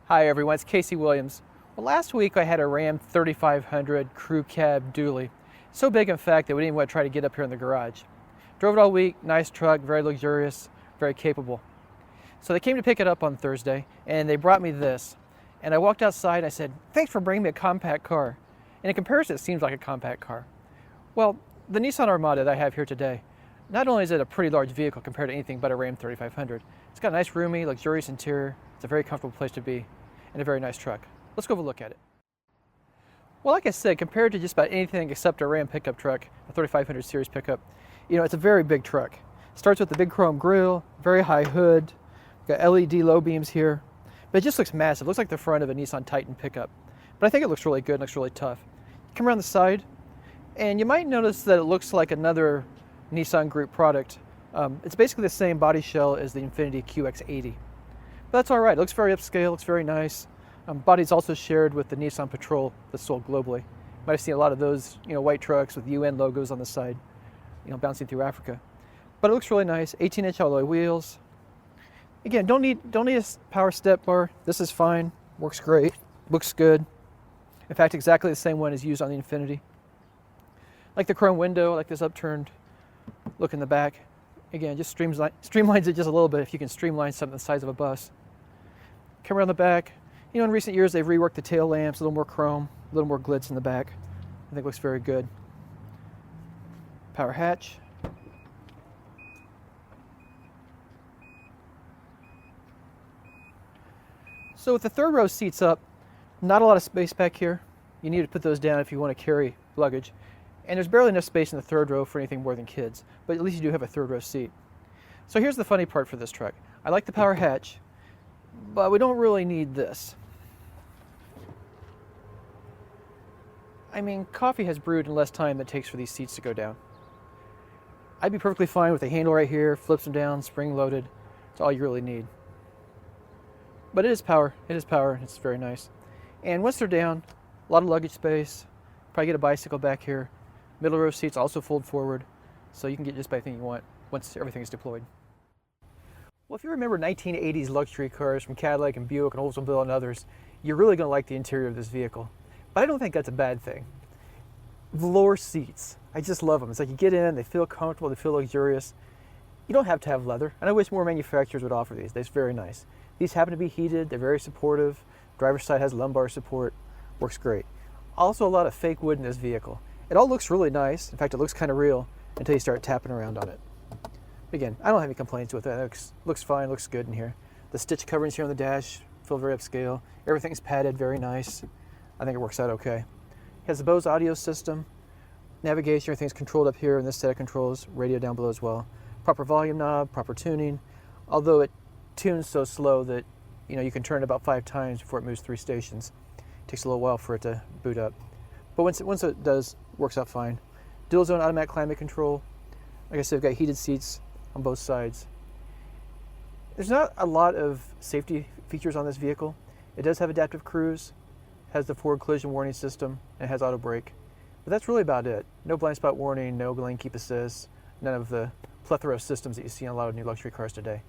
Hi everyone, it's Casey Williams. Well, last week I had a Ram 3500 crew cab dually. So big in fact that we didn't even want to try to get up here in the garage. Drove it all week, nice truck, very luxurious, very capable. So they came to pick it up on Thursday and they brought me this. And I walked outside and I said, thanks for bringing me a compact car. And in comparison it seems like a compact car. Well, the Nissan Armada that I have here today, not only is it a pretty large vehicle compared to anything but a Ram 3500, it's got a nice roomy, luxurious interior. It's a very comfortable place to be and a very nice truck. Let's go have a look at it. Well, like I said, compared to just about anything except a Ram pickup truck, a 3500 series pickup, it's a very big truck. It starts with the big chrome grille, very high hood, got LED low beams here, but it just looks massive. It looks like the front of a Nissan Titan pickup. But I think it looks really good and looks really tough. Come around the side, and you might notice that it looks like another Nissan Group product. It's basically the same body shell as the Infiniti QX80. But that's all right. It looks very upscale, looks very nice. Body's also shared with the Nissan Patrol that's sold globally. You might have seen a lot of those, white trucks with UN logos on the side, bouncing through Africa. But it looks really nice. 18-inch alloy wheels. Again, don't need a power step bar. This is fine. Works great. Looks good. In fact, exactly the same one is used on the Infiniti. Like the chrome window, I like this upturned look in the back. Again, just streamlines it just a little bit if you can streamline something the size of a bus. Come around the back. In recent years they've reworked the tail lamps, a little more chrome, a little more glitz in the back. I think it looks very good. Power hatch. So with the third row seats up, not a lot of space back here. You need to put those down if you want to carry luggage. And there's barely enough space in the third row for anything more than kids, but at least you do have a third row seat. So here's the funny part for this truck. I like the power hatch, but we don't really need this. I mean, coffee has brewed in less time than it takes for these seats to go down. I'd be perfectly fine with a handle right here, flips them down, spring loaded. It's all you really need. But it is power, it's very nice. And once they're down, a lot of luggage space, probably get a bicycle back here. Middle row seats also fold forward, so you can get just about anything you want once everything is deployed. Well, if you remember 1980s luxury cars from Cadillac and Buick and Oldsmobile and others, you're really going to like the interior of this vehicle. But I don't think that's a bad thing. Velour seats, I just love them. It's like you get in, they feel comfortable, they feel luxurious. You don't have to have leather, and I wish more manufacturers would offer these. They're very nice. These happen to be heated, they're very supportive. Driver's side has lumbar support, works great. Also a lot of fake wood in this vehicle. It all looks really nice. In fact, it looks kind of real until you start tapping around on it. Again, I don't have any complaints with it. It looks fine, looks good in here. The stitch coverings here on the dash feel very upscale. Everything's padded, very nice. I think it works out okay. It has the Bose audio system, navigation, everything's controlled up here in this set of controls, radio down below as well. Proper volume knob, proper tuning, although it tunes so slow that you can turn it about 5 times before it moves 3 stations. It takes a little while for it to boot up. But once it does, it works out fine. Dual zone automatic climate control. Like I said, we've got heated seats on both sides. There's not a lot of safety features on this vehicle. It does have adaptive cruise, has the forward collision warning system, and it has auto brake. But that's really about it. No blind spot warning, no lane keep assist, none of the plethora of systems that you see in a lot of new luxury cars today.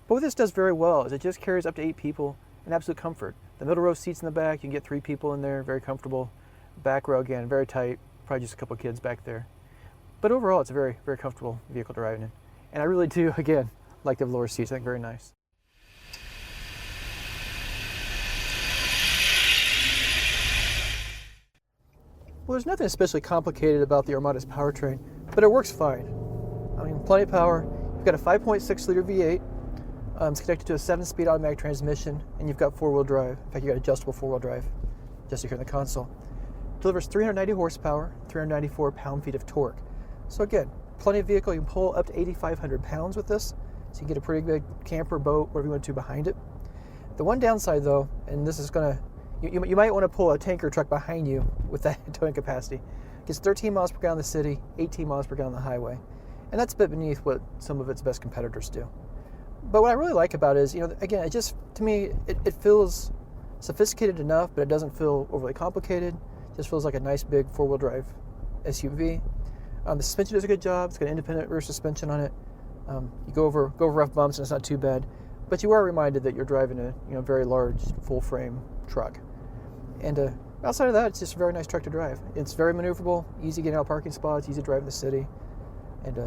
But what this does very well is it just carries up to 8 people in absolute comfort. The middle row seats in the back, you can get 3 people in there, very comfortable. Back row again, very tight, probably just a couple of kids back there. But overall, it's a very, very comfortable vehicle to ride in. And I really do, again, like the velour seats. I think very nice. Well, there's nothing especially complicated about the Armada's powertrain, but it works fine. I mean, plenty of power. You've got a 5.6-liter V8. It's connected to a 7-speed automatic transmission, and you've got 4-wheel drive. In fact, you've got adjustable 4-wheel drive, just here in the console. Delivers 390 horsepower, 394 pound-feet of torque. So again, plenty of vehicle. You can pull up to 8,500 pounds with this, so you can get a pretty big camper, boat, whatever you want to behind it. The one downside though, and this is gonna, you might want to pull a tanker truck behind you with that towing capacity. It gets 13 miles per gallon in the city, 18 miles per gallon on the highway. And that's a bit beneath what some of its best competitors do. But what I really like about it is, again, it just, to me, it feels sophisticated enough, but it doesn't feel overly complicated. It just feels like a nice big 4-wheel drive SUV. The suspension does a good job. It's got an independent rear suspension on it. You go over rough bumps and it's not too bad. but you are reminded that you're driving a very large full-frame truck. And outside of that, it's just a very nice truck to drive. It's very maneuverable, easy getting out of parking spots, easy to drive in the city, and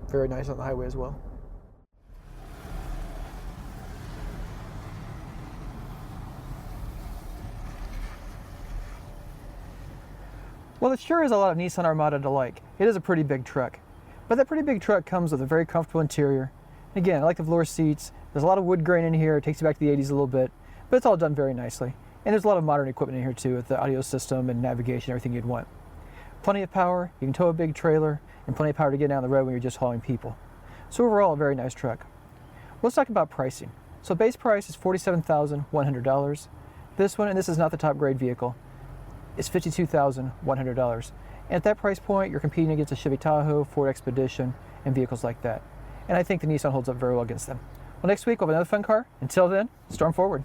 very nice on the highway as well. Well, it sure is a lot of Nissan Armada to like. It is a pretty big truck. But that pretty big truck comes with a very comfortable interior. Again, I like the velour seats. There's a lot of wood grain in here. It takes you back to the 80s a little bit, but it's all done very nicely. And there's a lot of modern equipment in here too, with the audio system and navigation, everything you'd want. Plenty of power. You can tow a big trailer, and plenty of power to get down the road when you're just hauling people. So overall, a very nice truck. Let's talk about pricing. So base price is $47,100. This one, and this is not the top grade vehicle, is $52,100. And at that price point, you're competing against a Chevy Tahoe, Ford Expedition, and vehicles like that. And I think the Nissan holds up very well against them. Well, next week we'll have another fun car. Until then, storm forward.